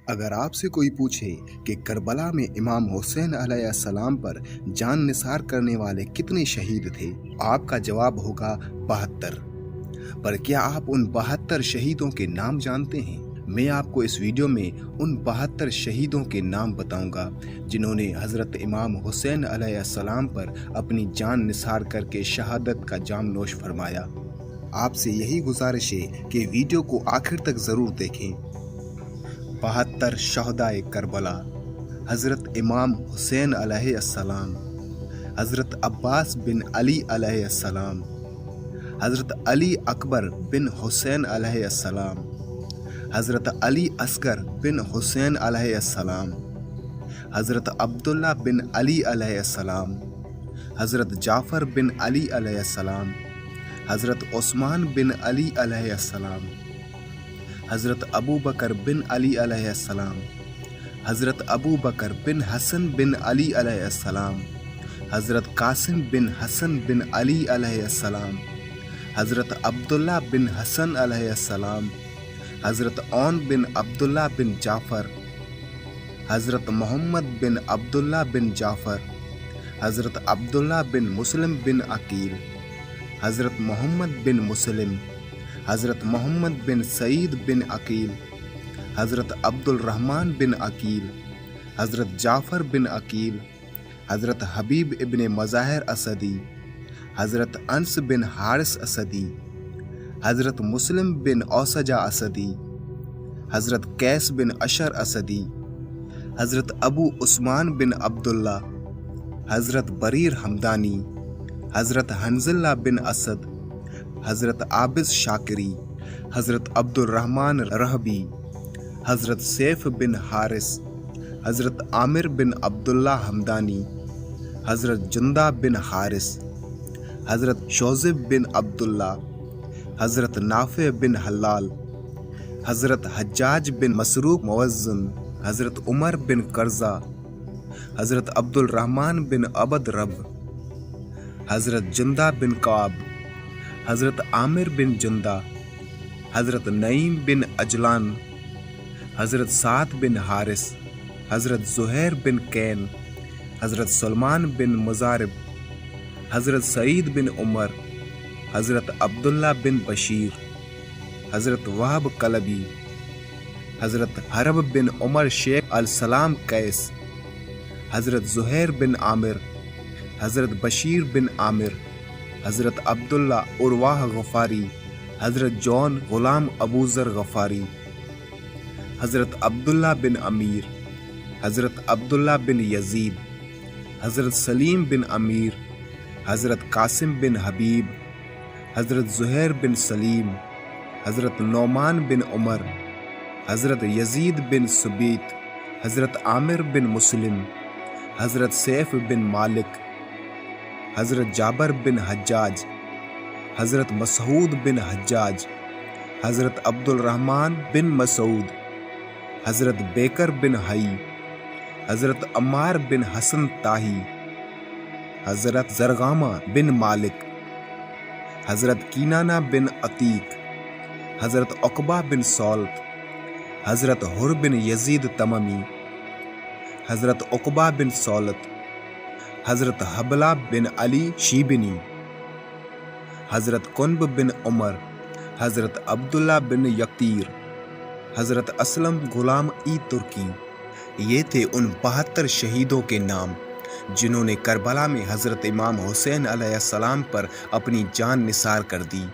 اگر آپ سے کوئی پوچھے کہ کربلا میں امام حسین علیہ السلام پر جان نثار کرنے والے کتنے شہید تھے، آپ کا جواب ہوگا 72۔ پر کیا آپ ان 72 شہیدوں کے نام جانتے ہیں؟ میں آپ کو اس ویڈیو میں ان 72 شہیدوں کے نام بتاؤں گا جنہوں نے حضرت امام حسین علیہ السلام پر اپنی جان نثار کر کے شہادت کا جام نوش فرمایا۔ آپ سے یہی گزارش ہے کہ ویڈیو کو آخر تک ضرور دیکھیں۔ 72 شہدائے کربلا: حضرت امام حسین علیہ السلام، حضرت عباس بن علی علیہ السلام، حضرت علی اکبر بن حسین علیہ السلام، حضرت علی اصغر بن حسین علیہ السلام، حضرت عبداللہ بن علی علیہ السلام، حضرت جعفر بن علی علیہ السلام، حضرت عثمان بن علی علیہ السلام، حضرت ابو بکر بن علی علیہ السلام، حضرت ابو بکر بن حسن بن علی علیہ السلام، حضرت قاسم بن حسن بن علی علیہ السلام، حضرت عبداللہ بن حسن علیہ السلام، حضرت عون بن عبداللہ بن جعفر، حضرت محمد بن عبداللہ بن جعفر، حضرت عبداللہ بن مسلم بن عقیل، حضرت محمد بن مسلم، حضرت محمد بن سعید بن عقیل، حضرت عبد الرحمن بن عقیل، حضرت جعفر بن عقیل، حضرت حبیب ابن مظاہر اسدی، حضرت انس بن حارث اسدی، حضرت مسلم بن اوسجہ اسدی، حضرت قیس بن اشر اسدی، حضرت ابو عثمان بن عبداللہ، حضرت بریر حمدانی، حضرت حنظلہ بن اسد، حضرت عابس شاکری، حضرت عبد الرحمن رہبی، حضرت سیف بن حارث، حضرت عامر بن عبداللہ حمدانی، حضرت جندہ بن حارث، حضرت شوذب بن عبداللہ، حضرت نافع بن حلال، حضرت حجاج بن مسروق موزن، حضرت عمر بن قرظہ، حضرت عبد الرحمن بن عبد رب، حضرت جندہ بن کعب، حضرت عامر بن جندہ، حضرت نعیم بن عجلان، حضرت سعد بن حارث، حضرت زہیر بن کین، حضرت سلمان بن مزارب، حضرت سعید بن عمر، حضرت عبداللہ بن بشیر، حضرت وہب کلبی، حضرت حرب بن عمر شیخ السلام قیس، حضرت زہیر بن عامر، حضرت بشیر بن عامر، حضرت عبداللہ ارواح غفاری، حضرت جون غلام ابو ذر غفاری، حضرت عبداللہ بن امیر، حضرت عبداللہ بن یزید، حضرت سلیم بن امیر، حضرت قاسم بن حبیب، حضرت زہیر بن سلیم، حضرت نعمان بن عمر، حضرت یزید بن سبیت، حضرت عامر بن مسلم، حضرت سیف بن مالک، حضرت جابر بن حجاج، حضرت مسعود بن حجاج، حضرت عبد الرحمن بن مسعود، حضرت بیکر بن حی، حضرت عمار بن حسن طاہی، حضرت زرغامہ بن مالک، حضرت کینانہ بن عتیق، حضرت عقبہ بن سولت، حضرت حر بن یزید تممی، حضرت عقبہ بن سولت، حضرت حبلہ بن علی شیبنی، حضرت قنب بن عمر، حضرت عبداللہ بن یقتیر، حضرت اسلم غلام ای ترکی۔ یہ تھے ان 72 شہیدوں کے نام جنہوں نے کربلا میں حضرت امام حسین علیہ السلام پر اپنی جان نثار کر دی۔